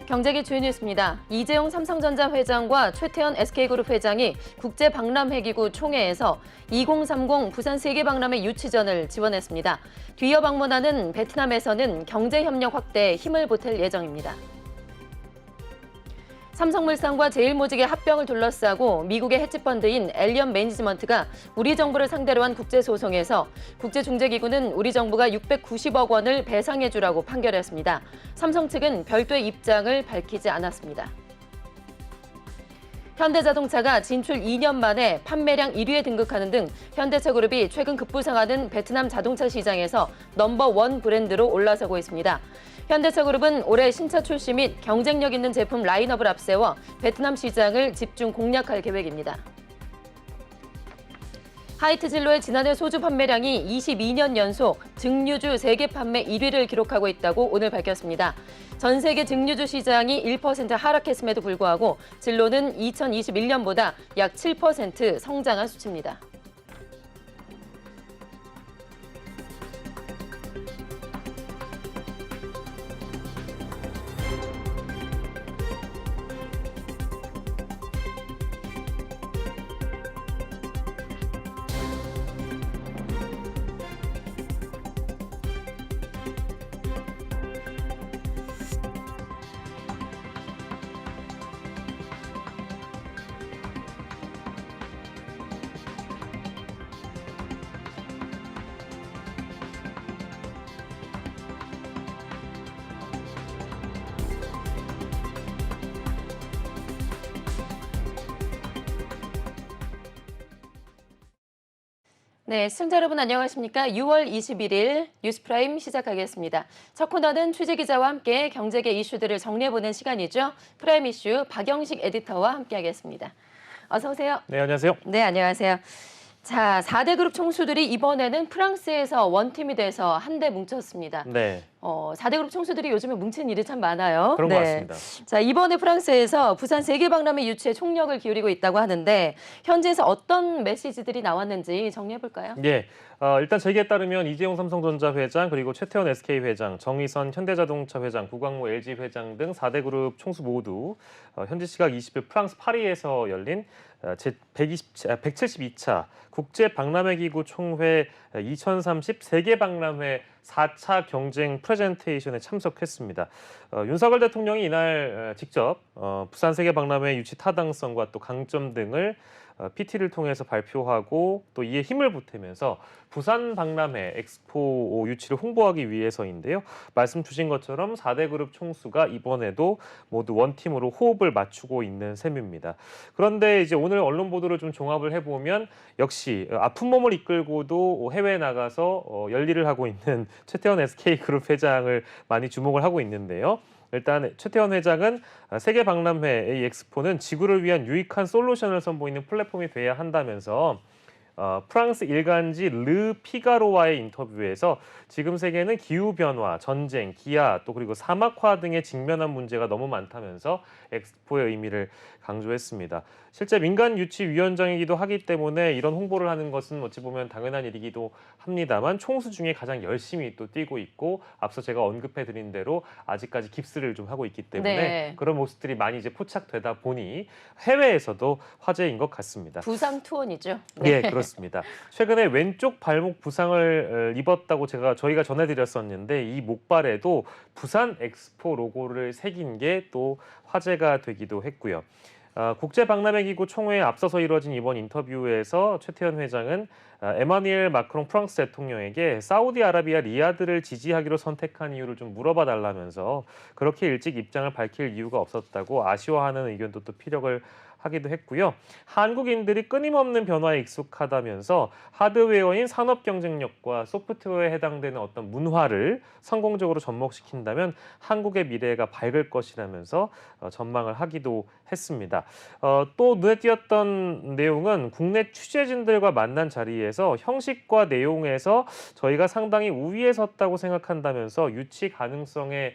경제기 주요 뉴스입니다. 이재용 삼성전자 회장과 최태원 SK그룹 회장이 국제박람회기구 총회에서 2030 부산 세계박람회 유치전을 지원했습니다. 뒤이어 방문하는 베트남에서는 경제협력 확대에 힘을 보탤 예정입니다. 삼성물산과 제일모직의 합병을 둘러싸고 미국의 헤지펀드인 엘리엄 매니지먼트가 우리 정부를 상대로 한 국제소송에서 국제중재기구는 우리 정부가 690억 원을 배상해주라고 판결했습니다. 삼성 측은 별도의 입장을 밝히지 않았습니다. 현대자동차가 진출 2년 만에 판매량 1위에 등극하는 등 현대차그룹이 최근 급부상하는 베트남 자동차 시장에서 넘버1 브랜드로 올라서고 있습니다. 현대차그룹은 올해 신차 출시 및 경쟁력 있는 제품 라인업을 앞세워 베트남 시장을 집중 공략할 계획입니다. 하이트진로의 지난해 소주 판매량이 22년 연속 증류주 세계 판매 1위를 기록하고 있다고 오늘 밝혔습니다. 전 세계 증류주 시장이 1% 하락했음에도 불구하고 진로는 2021년보다 약 7% 성장한 수치입니다. 네, 시청자 여러분 안녕하십니까? 6월 21일 뉴스프라임 시작하겠습니다. 첫 코너는 취재기자와 함께 경제계 이슈들을 정리해보는 시간이죠. 프라임 이슈 박영식 에디터와 함께하겠습니다. 어서 오세요. 네, 안녕하세요. 네, 안녕하세요. 자, 4대 그룹 총수들이 이번에는 프랑스에서 원팀이 돼서 한데 뭉쳤습니다. 네. 4대 그룹 총수들이 요즘에 뭉치는 일이 참 많아요. 그런 것 같습니다. 자, 이번에 프랑스에서 부산 세계박람회 유치에 총력을 기울이고 있다고 하는데 현지에서 어떤 메시지들이 나왔는지 정리해볼까요? 예. 일단 제기에 따르면 이재용 삼성전자 회장, 그리고 최태원 SK 회장, 정의선 현대자동차 회장, 구광모 LG 회장 등 4대 그룹 총수 모두 현지 시각 20일 프랑스 파리에서 열린 제172차 국제박람회기구 총회 2030 세계박람회 4차 경쟁 프레젠테이션에 참석했습니다. 윤석열 대통령이 이날 직접 부산 세계박람회 유치 타당성과 또 강점 등을 PT를 통해서 발표하고 또 이에 힘을 보태면서 부산 박람회 엑스포 유치를 홍보하기 위해서인데요. 말씀 주신 것처럼 4대 그룹 총수가 이번에도 모두 원팀으로 호흡을 맞추고 있는 셈입니다. 그런데 이제 오늘 언론 보도를 좀 종합을 해보면 역시 아픈 몸을 이끌고도 해외에 나가서 열일을 하고 있는 최태원 SK그룹 회장을 많이 주목을 하고 있는데요. 일단 최태원 회장은 세계박람회 A 엑스포는 지구를 위한 유익한 솔루션을 선보이는 플랫폼이 돼야 한다면서 프랑스 일간지 르 피가로와의 인터뷰에서 지금 세계는 기후변화, 전쟁, 기아, 또 그리고 사막화 등에 직면한 문제가 너무 많다면서 엑스포의 의미를 강조했습니다. 실제 민간 유치위원장이기도 하기 때문에 이런 홍보를 하는 것은 어찌 보면 당연한 일이기도 합니다만 총수 중에 가장 열심히 또 뛰고 있고 앞서 제가 언급해드린 대로 아직까지 깁스를 좀 하고 있기 때문에 네. 그런 모습들이 많이 이제 포착되다 보니 해외에서도 화제인 것 같습니다. 부상 투혼이죠. 예, 그렇습니다. 최근에 왼쪽 발목 부상을 입었다고 저희가 전해드렸었는데 이 목발에도 부산 엑스포 로고를 새긴 게 또 화제가 되기도 했고요. 국제박람회기구 총회에 앞서서 이뤄진 이번 인터뷰에서 최태원 회장은 에마뉘엘 마크롱 프랑스 대통령에게 사우디아라비아 리야드를 지지하기로 선택한 이유를 좀 물어봐 달라면서 그렇게 일찍 입장을 밝힐 이유가 없었다고 아쉬워하는 의견도 또 피력을 하기도 했고요. 한국인들이 끊임없는 변화에 익숙하다면서 하드웨어인 산업 경쟁력과 소프트웨어에 해당되는 어떤 문화를 성공적으로 접목시킨다면 한국의 미래가 밝을 것이라면서 전망을 하기도 했습니다. 또 눈에 띄었던 내용은 국내 취재진들과 만난 자리에서 형식과 내용에서 저희가 상당히 우위에 섰다고 생각한다면서 유치 가능성에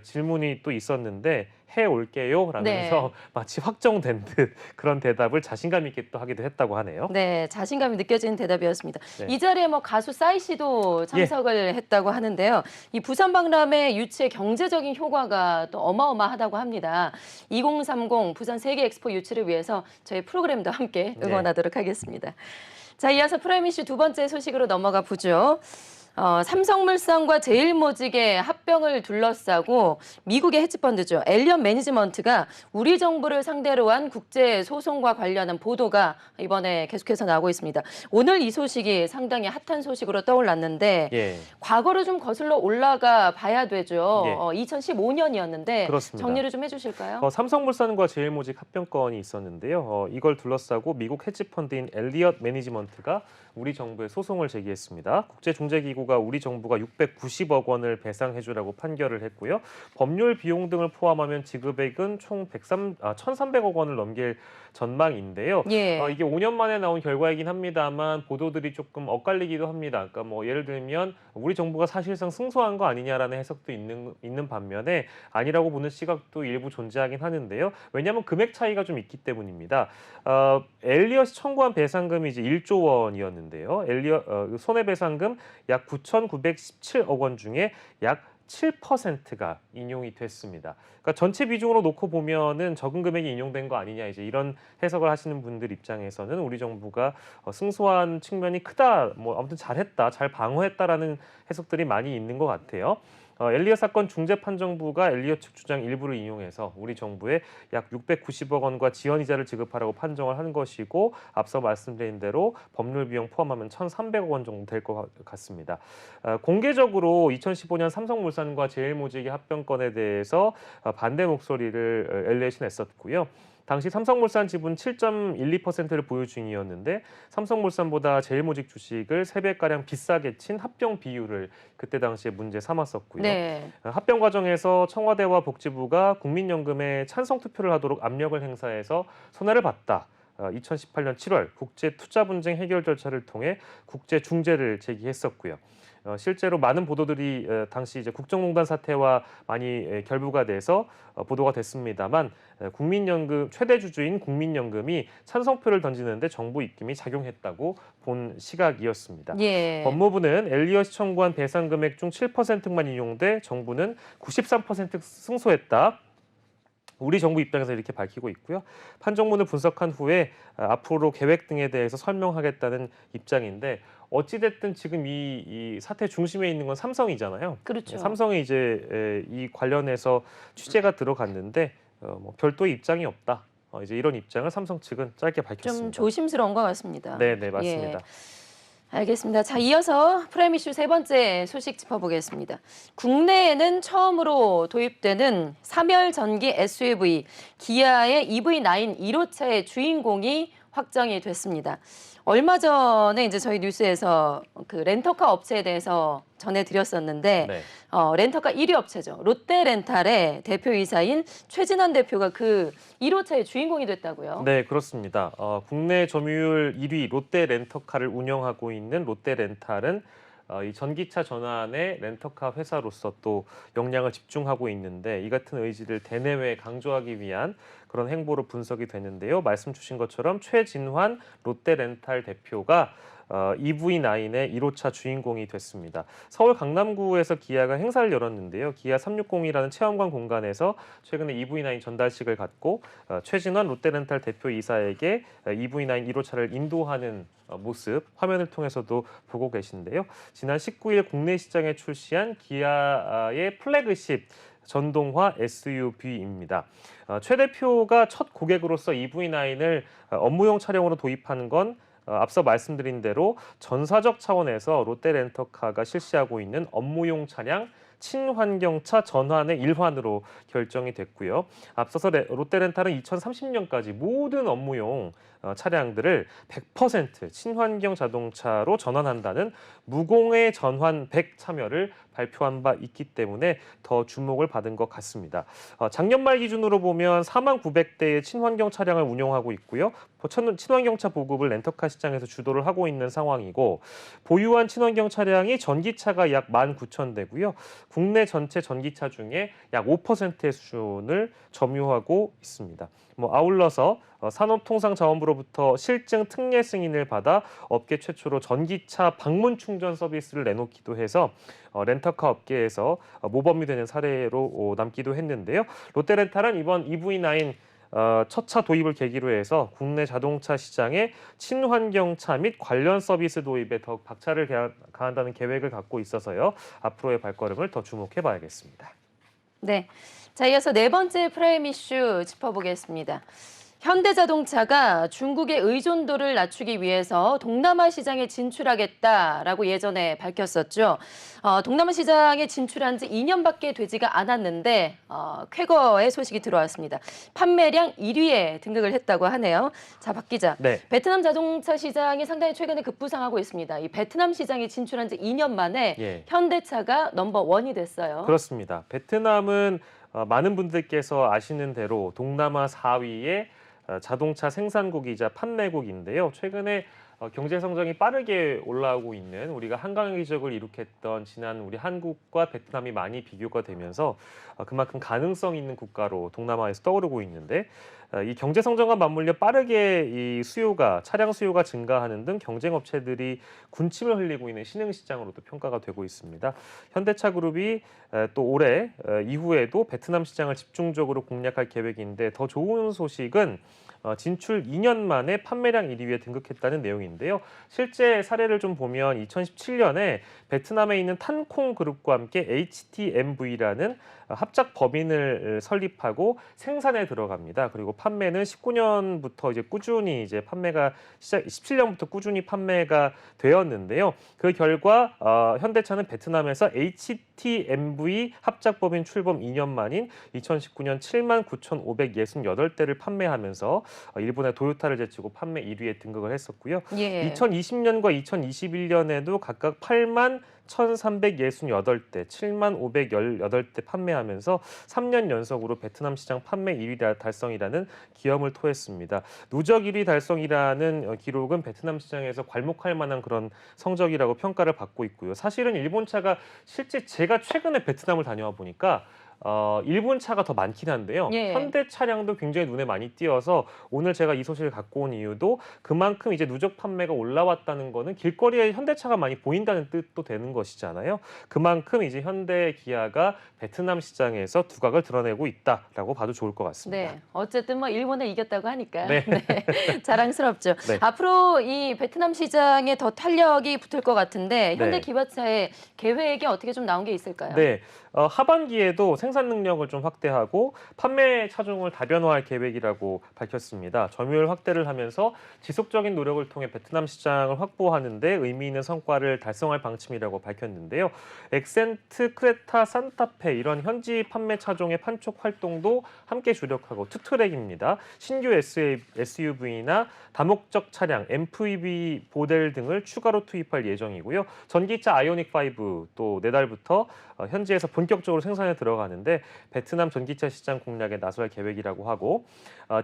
질문이 또 있었는데 해올게요 라면서 네. 마치 확정된 듯 그런 대답을 자신감 있게 또 하기도 했다고 하네요. 네, 자신감이 느껴지는 대답이었습니다. 네. 이 자리에 뭐 가수 싸이 씨도 예. 참석을 했다고 하는데요. 이 부산 박람회 유치의 경제적인 효과가 또 어마어마하다고 합니다. 2030 부산 세계 엑스포 유치를 위해서 저희 프로그램도 함께 응원하도록 하겠습니다. 자, 이어서 프라임 이슈 두 번째 소식으로 넘어가 보죠. 삼성물산과 제일모직의 합병을 둘러싸고 미국의 헤지펀드죠. 엘리엇 매니지먼트가 우리 정부를 상대로 한 국제 소송과 관련한 보도가 이번에 계속해서 나오고 있습니다. 오늘 이 소식이 상당히 핫한 소식으로 떠올랐는데 예. 과거를 좀 거슬러 올라가 봐야 되죠. 예. 2015년이었는데 그렇습니다. 정리를 좀 해주실까요? 삼성물산과 제일모직 합병건이 있었는데요. 이걸 둘러싸고 미국 헤지펀드인 엘리엇 매니지먼트가 우리 정부에 소송을 제기했습니다. 국제중재기구가 우리 정부가 690억 원을 배상해주라고 판결을 했고요. 법률 비용 등을 포함하면 지급액은 총 1,300억 원을 넘길 전망인데요. 예. 이게 5년 만에 나온 결과이긴 합니다만 보도들이 조금 엇갈리기도 합니다. 그러니까 뭐 예를 들면 우리 정부가 사실상 승소한 거 아니냐라는 해석도 있는 반면에 아니라고 보는 시각도 일부 존재하긴 하는데요. 왜냐하면 금액 차이가 좀 있기 때문입니다. 엘리엇이 청구한 배상금이 이제 1조 원이었는데요. 엘리엇 손해배상금 약 9,917억 원 중에 약 7%가 인용이 됐습니다. 그러니까 전체 비중으로 놓고 보면은 적은 금액이 인용된 거 아니냐 이제 이런 해석을 하시는 분들 입장에서는 우리 정부가 승소한 측면이 크다, 뭐 아무튼 잘했다, 잘 방어했다라는 해석들이 많이 있는 것 같아요. 엘리엇 사건 중재판정부가 엘리엇 측 주장 일부를 인용해서 우리 정부에 약 690억 원과 지연이자를 지급하라고 판정을 한 것이고 앞서 말씀드린 대로 법률 비용 포함하면 1,300억 원 정도 될 것 같습니다. 공개적으로 2015년 삼성물산과 제일모직의 합병건에 대해서 반대 목소리를 엘리엇이 냈었고요. 당시 삼성물산 지분 7.12%를 보유 중이었는데 삼성물산보다 제일모직 주식을 3배가량 비싸게 친 합병 비율을 그때 당시에 문제 삼았었고요. 네. 합병 과정에서 청와대와 복지부가 국민연금에 찬성 투표를 하도록 압력을 행사해서 손해를 봤다. 2018년 7월 국제투자분쟁 해결 절차를 통해 국제중재를 제기했었고요. 실제로 많은 보도들이 당시 이제 국정농단 사태와 많이 결부가 돼서 보도가 됐습니다만 국민연금 최대 주주인 국민연금이 찬성표를 던지는데 정부 입김이 작용했다고 본 시각이었습니다. 예. 법무부는 엘리엇이 청구한 배상 금액 중 7%만 인용돼 정부는 93% 승소했다. 우리 정부 입장에서 이렇게 밝히고 있고요. 판정문을 분석한 후에 앞으로 계획 등에 대해서 설명하겠다는 입장인데 어찌됐든 지금 이 사태 중심에 있는 건 삼성이잖아요. 그렇죠. 삼성이 이제 이 관련해서 취재가 들어갔는데 뭐 별도의 입장이 없다. 이제 이런 입장을 삼성 측은 짧게 밝혔습니다. 좀 조심스러운 것 같습니다. 네, 맞습니다. 예. 알겠습니다. 자, 이어서 프라임 이슈 세 번째 소식 짚어보겠습니다. 국내에는 처음으로 도입되는 3열 전기 SUV 기아의 EV9 1호차의 주인공이 확정이 됐습니다. 얼마 전에 이제 저희 뉴스에서 그 렌터카 업체에 대해서 전해드렸었는데 네. 렌터카 1위 업체죠. 롯데렌탈의 대표이사인 최진원 대표가 그 1호차의 주인공이 됐다고요. 네, 그렇습니다. 국내 점유율 1위 롯데렌터카를 운영하고 있는 롯데렌탈은 이 전기차 전환의 렌터카 회사로서 또 역량을 집중하고 있는데 이 같은 의지를 대내외에 강조하기 위한 그런 행보로 분석이 되는데요. 말씀 주신 것처럼 최진환 롯데렌탈 대표가 EV9의 1호차 주인공이 됐습니다. 서울 강남구에서 기아가 행사를 열었는데요. 기아 360이라는 체험관 공간에서 최근에 EV9 전달식을 갖고 최진환 롯데렌탈 대표이사에게 EV9 1호차를 인도하는 모습 화면을 통해서도 보고 계신데요. 지난 19일 국내 시장에 출시한 기아의 플래그십 전동화 SUV입니다. 최 대표가 첫 고객으로서 EV9을 업무용 차량으로 도입하는 건 앞서 말씀드린 대로 전사적 차원에서 롯데렌터카가 실시하고 있는 업무용 차량 친환경차 전환의 일환으로 결정이 됐고요. 앞서서 롯데렌탈은 2030년까지 모든 업무용 차량들을 100% 친환경 자동차로 전환한다는 무공해 전환 100 참여를 발표한 바 있기 때문에 더 주목을 받은 것 같습니다. 작년 말 기준으로 보면 4만 900대의 친환경 차량을 운용하고 있고요. 친환경차 보급을 렌터카 시장에서 주도를 하고 있는 상황이고 보유한 친환경 차량이 전기차가 약 19,000대고요. 국내 전체 전기차 중에 약 5%의 수준을 점유하고 있습니다. 아울러서 산업통상자원부로부터 실증 특례 승인을 받아 업계 최초로 전기차 방문 충전 서비스를 내놓기도 해서 렌터카 업계에서 모범이 되는 사례로 남기도 했는데요. 롯데렌탈은 이번 EV9 첫 차 도입을 계기로 해서 국내 자동차 시장에 친환경차 및 관련 서비스 도입에 더욱 박차를 가한다는 계획을 갖고 있어서요. 앞으로의 발걸음을 더 주목해 봐야겠습니다. 네. 자, 이어서 네 번째 프라임 이슈 짚어보겠습니다. 현대자동차가 중국의 의존도를 낮추기 위해서 동남아 시장에 진출하겠다라고 예전에 밝혔었죠. 동남아 시장에 진출한 지 2년밖에 되지가 않았는데 쾌거의 소식이 들어왔습니다. 판매량 1위에 등극을 했다고 하네요. 자, 박 기자. 네. 베트남 자동차 시장이 상당히 최근에 급부상하고 있습니다. 이 베트남 시장에 진출한 지 2년 만에 현대차가 넘버1이 됐어요. 그렇습니다. 베트남은 많은 분들께서 아시는 대로 동남아 4위의 자동차 생산국이자 판매국인데요. 최근에 경제 성장이 빠르게 올라오고 있는 우리가 한강의 기적을 이룩했던 지난 우리 한국과 베트남이 많이 비교가 되면서 그만큼 가능성 있는 국가로 동남아에서 떠오르고 있는데 이 경제 성장과 맞물려 빠르게 이 차량 수요가 증가하는 등 경쟁 업체들이 군침을 흘리고 있는 신흥 시장으로도 평가가 되고 있습니다. 현대차 그룹이 또 올해 이후에도 베트남 시장을 집중적으로 공략할 계획인데 더 좋은 소식은 진출 2년 만에 판매량 1위에 등극했다는 내용인데요. 실제 사례를 좀 보면 2017년에 베트남에 있는 탄콩 그룹과 함께 HTMV라는 합작 법인을 설립하고 생산에 들어갑니다. 그리고 판매는 19년부터 이제 꾸준히 이제 판매가 17년부터 꾸준히 판매가 되었는데요. 그 결과 현대차는 베트남에서 HTMV 합작 법인 출범 2년 만인 2019년 79,568대를 판매하면서 일본의 도요타를 제치고 판매 1위에 등극을 했었고요. 2020년과 2021년에도 각각 8만 1,368대, 7만 518대 판매하면서 3년 연속으로 베트남 시장 판매 1위 달성이라는 기염을 토했습니다. 누적 1위 달성이라는 기록은 베트남 시장에서 괄목할 만한 그런 성적이라고 평가를 받고 있고요. 사실은 일본 차가 실제 제가 최근에 베트남을 다녀와 보니까 일본 차가 더 많긴 한데요. 현대 차량도 굉장히 눈에 많이 띄어서 오늘 제가 이 소식을 갖고 온 이유도 그만큼 이제 누적 판매가 올라왔다는 거는 길거리에 현대차가 많이 보인다는 뜻도 되는 것이잖아요. 그만큼 이제 현대 기아가 베트남 시장에서 두각을 드러내고 있다라고 봐도 좋을 것 같습니다. 네, 어쨌든 일본에 이겼다고 하니까 네. 자랑스럽죠. 네. 앞으로 이 베트남 시장에 더 탄력이 붙을 것 같은데 현대 기아차의 계획이 어떻게 좀 나온 게 있을까요? 네. 하반기에도 생산 능력을 좀 확대하고 판매 차종을 다변화할 계획이라고 밝혔습니다. 점유율 확대를 하면서 지속적인 노력을 통해 베트남 시장을 확보하는 데 의미 있는 성과를 달성할 방침이라고 밝혔는데요. 엑센트, 크레타, 산타페 이런 현지 판매 차종의 판촉 활동도 함께 주력하고 투트랙입니다. 신규 SUV나 다목적 차량, MPV 모델 등을 추가로 투입할 예정이고요. 전기차 아이오닉5 또 내달부터 현지에서 본격적으로 생산에 들어가는데 베트남 전기차 시장 공략에 나설 계획이라고 하고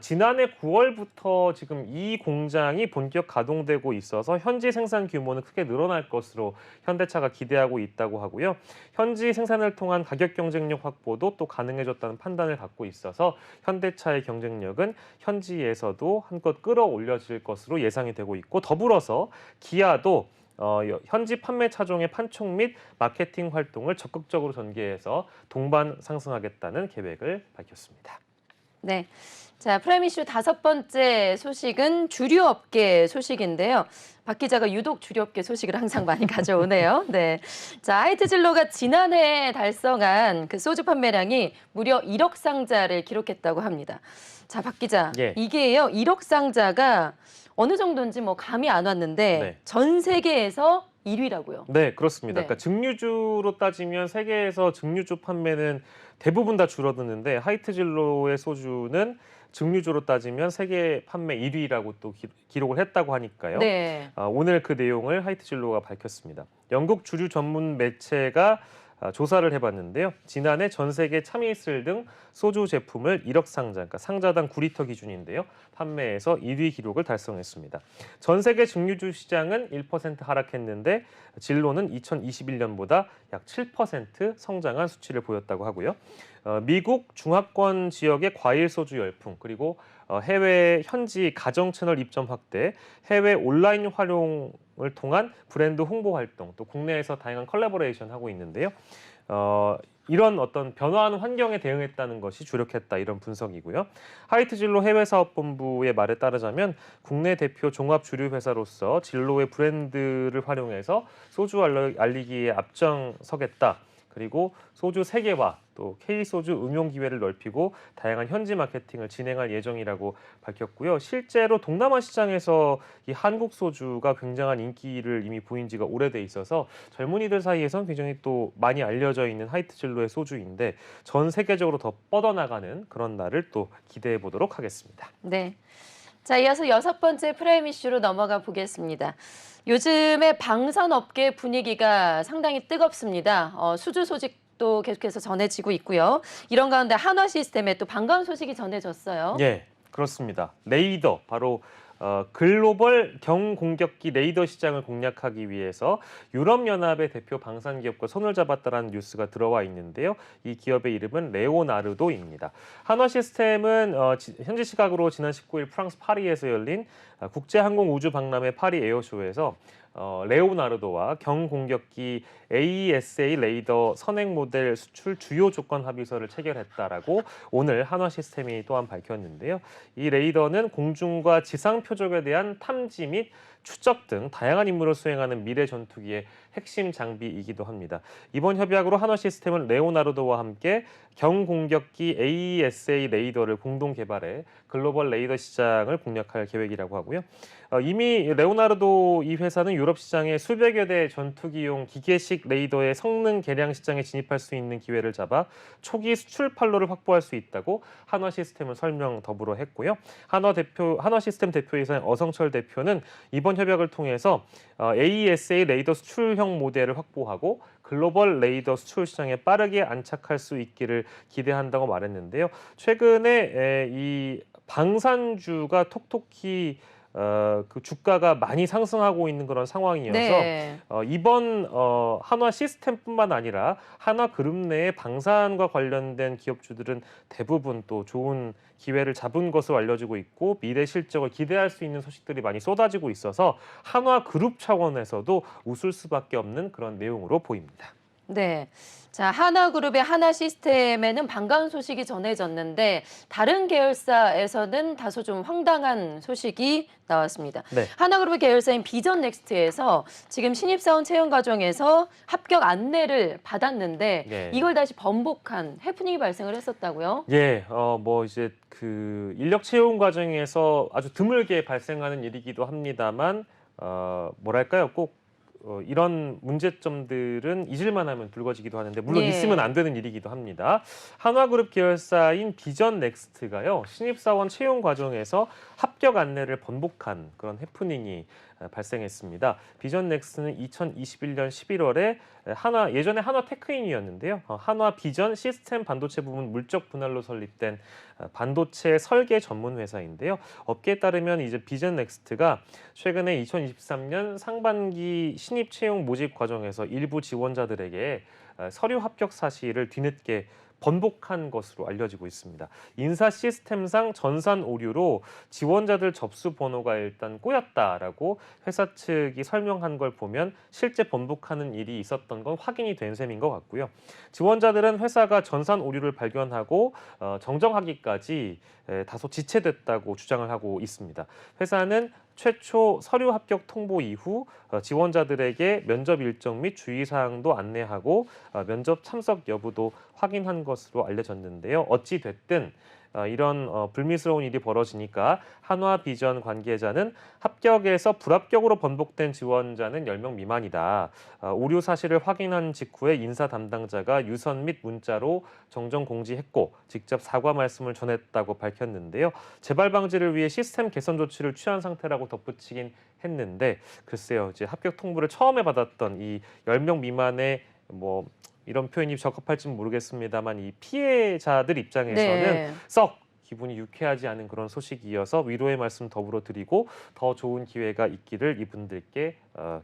지난해 9월부터 지금 이 공장이 본격 가동되고 있어서 현지 생산 규모는 크게 늘어날 것으로 현대차가 기대하고 있다고 하고요. 현지 생산을 통한 가격 경쟁력 확보도 또 가능해졌다는 판단을 갖고 있어서 현대차의 경쟁력은 현지에서도 한껏 끌어올려질 것으로 예상이 되고 있고 더불어서 기아도 현지 판매 차종의 판촉 및 마케팅 활동을 적극적으로 전개해서 동반 상승하겠다는 계획을 밝혔습니다. 네. 자, 프라임 이슈 5번째 소식은 주류업계 소식인데요. 박 기자가 유독 주류업계 소식을 항상 많이 가져오네요. 네. 자, 하이트진로가 지난해 달성한 그 소주 판매량이 무려 1억 상자를 기록했다고 합니다. 자, 박 기자. 이게요, 1억 상자가 어느 정도인지 감이 안 왔는데 전 세계에서 1위라고요. 네, 그렇습니다. 그러니까 증류주로 따지면 세계에서 증류주 판매는 대부분 다 줄어드는데 하이트 진로의 소주는 증류주로 따지면 세계 판매 1위라고 또 기록을 했다고 하니까요. 네. 오늘 그 내용을 하이트 진로가 밝혔습니다. 영국 주류 전문 매체가 조사를 해봤는데요. 지난해 전 세계 참이슬 등 소주 제품을 1억 상자, 그러니까 상자당 9리터 기준인데요. 판매에서 1위 기록을 달성했습니다. 전 세계 증류주 시장은 1% 하락했는데 진로는 2021년보다 약 7% 성장한 수치를 보였다고 하고요. 미국 중화권 지역의 과일 소주 열풍, 그리고 해외 현지 가정 채널 입점 확대, 해외 온라인 활용을 통한 브랜드 홍보 활동, 또 국내에서 다양한 컬래버레이션 하고 있는데요. 이런 어떤 변화하는 환경에 대응했다는 것이 주력했다, 이런 분석이고요. 하이트 진로 해외사업본부의 말에 따르자면 국내 대표 종합 주류 회사로서 진로의 브랜드를 활용해서 소주 알리기에 앞장서겠다. 그리고 소주 세계화, 또 K소주 응용 기회를 넓히고 다양한 현지 마케팅을 진행할 예정이라고 밝혔고요. 실제로 동남아 시장에서 이 한국 소주가 굉장한 인기를 이미 보인 지가 오래돼 있어서 젊은이들 사이에선 굉장히 또 많이 알려져 있는 하이트 진로의 소주인데 전 세계적으로 더 뻗어나가는 그런 날을 또 기대해 보도록 하겠습니다. 네. 자, 이어서 6번째 프라임 이슈로 넘어가 보겠습니다. 요즘에 방산업계 분위기가 상당히 뜨겁습니다. 수주 소식도 계속해서 전해지고 있고요. 이런 가운데 한화 시스템에 또 반가운 소식이 전해졌어요. 예, 그렇습니다. 레이더, 바로 글로벌 경공격기 레이더 시장을 공략하기 위해서 유럽연합의 대표 방산기업과 손을 잡았다라는 뉴스가 들어와 있는데요. 이 기업의 이름은 레오나르도입니다. 한화 시스템은 현지 시각으로 지난 19일 프랑스 파리에서 열린 국제항공우주박람회 파리 에어쇼에서 레오나르도와 경공격기 AESA 레이더 선행 모델 수출 주요 조건 합의서를 체결했다라고 오늘 한화 시스템이 또한 밝혔는데요. 이 레이더는 공중과 지상 표적에 대한 탐지 및 추적 등 다양한 임무를 수행하는 미래 전투기의 핵심 장비이기도 합니다. 이번 협약으로 한화 시스템은 레오나르도와 함께 경공격기 AESA 레이더를 공동 개발해 글로벌 레이더 시장을 공략할 계획이라고 하고요. 이미 레오나르도 이 회사는 유럽 시장에 수백여 대 전투기용 기계식 레이더의 성능 개량 시장에 진입할 수 있는 기회를 잡아 초기 수출 판로를 확보할 수 있다고 한화 시스템을 설명 더불어 했고요. 한화 시스템 대표이사인 어성철 대표는 이번 협약을 통해서 AESA 레이더 수출형 모델을 확보하고 글로벌 레이더 수출 시장에 빠르게 안착할 수 있기를 기대한다고 말했는데요. 최근에 이 방산주가 톡톡히 그 주가가 많이 상승하고 있는 그런 상황이어서 네. 이번 한화 시스템뿐만 아니라 한화 그룹 내의 방산과 관련된 기업주들은 대부분 또 좋은 기회를 잡은 것으로 알려지고 있고 미래 실적을 기대할 수 있는 소식들이 많이 쏟아지고 있어서 한화 그룹 차원에서도 웃을 수밖에 없는 그런 내용으로 보입니다. 네. 자, 하나그룹의 하나 시스템에는 반가운 소식이 전해졌는데 다른 계열사에서는 다소 좀 황당한 소식이 나왔습니다. 네. 하나그룹의 계열사인 비전 넥스트에서 지금 신입사원 채용 과정에서 합격 안내를 받았는데 네. 이걸 다시 번복한 해프닝이 발생을 했었다고요? 예, 뭐 이제 그 인력 채용 과정에서 아주 드물게 발생하는 일이기도 합니다만, 뭐랄까요, 꼭 이런 문제점들은 잊을만 하면 불거지기도 하는데 물론 예. 있으면 안 되는 일이기도 합니다. 한화그룹 계열사인 비전 넥스트가요. 신입사원 채용 과정에서 합격 안내를 번복한 그런 해프닝이 발생했습니다. 비전 넥스트는 2021년 11월에 예전에 한화 테크인이었는데요. 한화 비전 시스템 반도체 부문 물적 분할로 설립된 반도체 설계 전문 회사인데요. 업계에 따르면 이제 비전 넥스트가 최근에 2023년 상반기 신입 채용 모집 과정에서 일부 지원자들에게 서류 합격 사실을 뒤늦게 번복한 것으로 알려지고 있습니다. 인사 시스템상 전산 오류로 지원자들 접수 번호가 일단 꼬였다라고 회사 측이 설명한 걸 보면 실제 번복하는 일이 있었던 건 확인이 된 셈인 것 같고요. 지원자들은 회사가 전산 오류를 발견하고 정정하기까지 다소 지체됐다고 주장을 하고 있습니다. 회사는 최초 서류 합격 통보 이후 지원자들에게 면접 일정 및 주의사항도 안내하고 면접 참석 여부도 확인한 것으로 알려졌는데요. 어찌 됐든 이런 불미스러운 일이 벌어지니까 한화비전 관계자는 합격에서 불합격으로 번복된 지원자는 10명 미만이다. 오류 사실을 확인한 직후에 인사 담당자가 유선 및 문자로 정정 공지했고 직접 사과 말씀을 전했다고 밝혔는데요. 재발 방지를 위해 시스템 개선 조치를 취한 상태라고 덧붙이긴 했는데 글쎄요. 이제 합격 통보를 처음에 받았던 이 10명 미만의 뭐 이런 표현이 적합할지는 모르겠습니다만 이 피해자들 입장에서는 네. 썩 기분이 유쾌하지 않은 그런 소식이어서 위로의 말씀 더불어 드리고 더 좋은 기회가 있기를 이분들께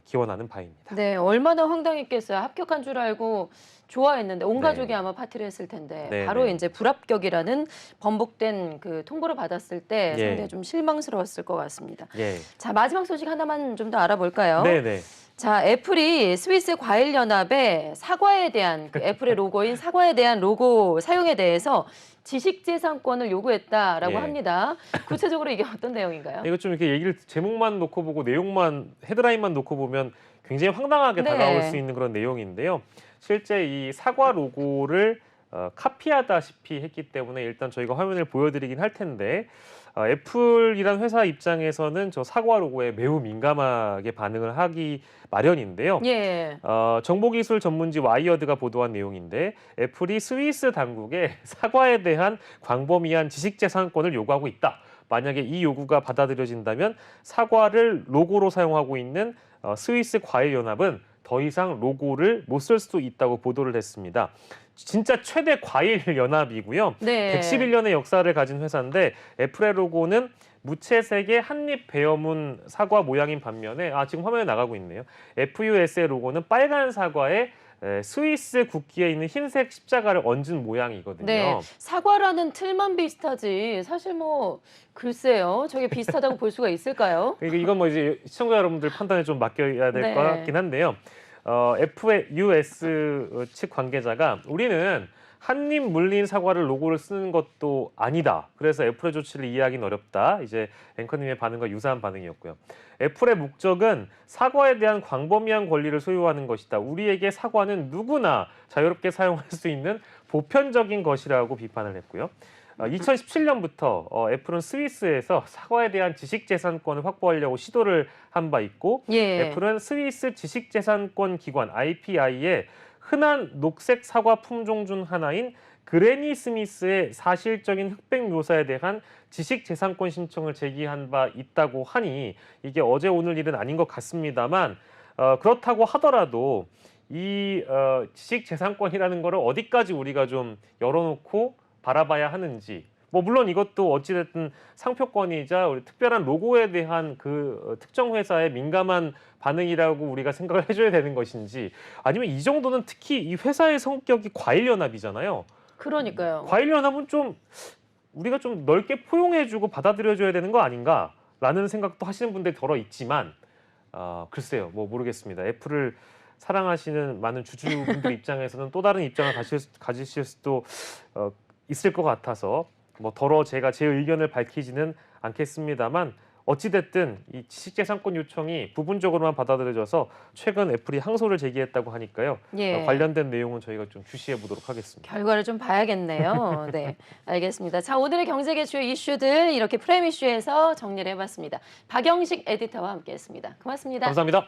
기원하는 바입니다. 네, 얼마나 황당했겠어요. 합격한 줄 알고 좋아했는데 온 네. 가족이 아마 파티를 했을 텐데 네, 바로 네. 이제 불합격이라는 번복된 그 통보를 받았을 때 예. 상당히 좀 실망스러웠을 것 같습니다. 예. 자, 마지막 소식 하나만 좀 더 알아볼까요? 네네. 자, 애플이 스위스 과일 연합에 사과에 대한 그 애플의 로고인 사과에 대한 로고 사용에 대해서 지식재산권을 요구했다라고 예. 합니다. 구체적으로 이게 어떤 내용인가요? 이거 좀 이렇게 얘기를 제목만 놓고 보고 내용만 헤드라인만 놓고 보면 굉장히 황당하게 네. 다가올 수 있는 그런 내용인데요. 실제 이 사과 로고를 카피하다시피 했기 때문에 일단 저희가 화면을 보여드리긴 할 텐데 애플이란 회사 입장에서는 저 사과 로고에 매우 민감하게 반응을 하기 마련인데요. 예. 정보기술 전문지 와이어드가 보도한 내용인데 애플이 스위스 당국에 사과에 대한 광범위한 지식재산권을 요구하고 있다. 만약에 이 요구가 받아들여진다면 사과를 로고로 사용하고 있는 스위스 과일연합은 더 이상 로고를 못 쓸 수도 있다고 보도를 했습니다. 진짜 최대 과일 연합이고요. 네. 111년의 역사를 가진 회사인데 애플의 로고는 무채색의 한입 베어문 사과 모양인 반면에 지금 화면에 나가고 있네요. FUS의 로고는 빨간 사과에 스위스 국기에 있는 흰색 십자가를 얹은 모양이거든요. 네, 사과라는 틀만 비슷하지 사실 뭐 글쎄요, 저게 비슷하다고 볼 수가 있을까요? 그러니까 이건 뭐 이제 시청자 여러분들 판단에 좀 맡겨야 될 것 네. 같긴 한데요. FUS 측 관계자가 우리는 한입 물린 사과를 로고를 쓰는 것도 아니다. 그래서 애플의 조치를 이해하기는 어렵다. 이제 앵커님의 반응과 유사한 반응이었고요. 애플의 목적은 사과에 대한 광범위한 권리를 소유하는 것이다. 우리에게 사과는 누구나 자유롭게 사용할 수 있는 보편적인 것이라고 비판을 했고요. 2017년부터 애플은 스위스에서 사과에 대한 지식재산권을 확보하려고 시도를 한 바 있고 예. 애플은 스위스 지식재산권 기관 IPI에 흔한 녹색 사과 품종 중 하나인 그레니 스미스의 사실적인 흑백 묘사에 대한 지식재산권 신청을 제기한 바 있다고 하니 이게 어제 오늘 일은 아닌 것 같습니다만 그렇다고 하더라도 이 지식재산권이라는 거를 어디까지 우리가 좀 열어놓고 바라봐야 하는지 뭐 물론 이것도 어찌됐든 상표권이자 우리 특별한 로고에 대한 그 특정 회사의 민감한 반응이라고 우리가 생각을 해줘야 되는 것인지 아니면 이 정도는 특히 이 회사의 성격이 과일연합이잖아요. 그러니까요. 과일연합은 좀 우리가 좀 넓게 포용해주고 받아들여줘야 되는 거 아닌가라는 생각도 하시는 분들이 덜어 있지만 글쎄요, 뭐 모르겠습니다. 애플을 사랑하시는 많은 주주분들 입장에서는 또 다른 입장을 가지실 수도 있을 것 같아서 뭐 더러 제가 제 의견을 밝히지는 않겠습니다만 어찌됐든 이 지식재산권 요청이 부분적으로만 받아들여져서 최근 애플이 항소를 제기했다고 하니까요. 예. 관련된 내용은 저희가 좀 주시해 보도록 하겠습니다. 결과를 좀 봐야겠네요. 네, 알겠습니다. 자, 오늘의 경제계 주요 이슈들 이렇게 프레임 이슈에서 정리를 해봤습니다. 박영식 에디터와 함께했습니다. 고맙습니다. 감사합니다.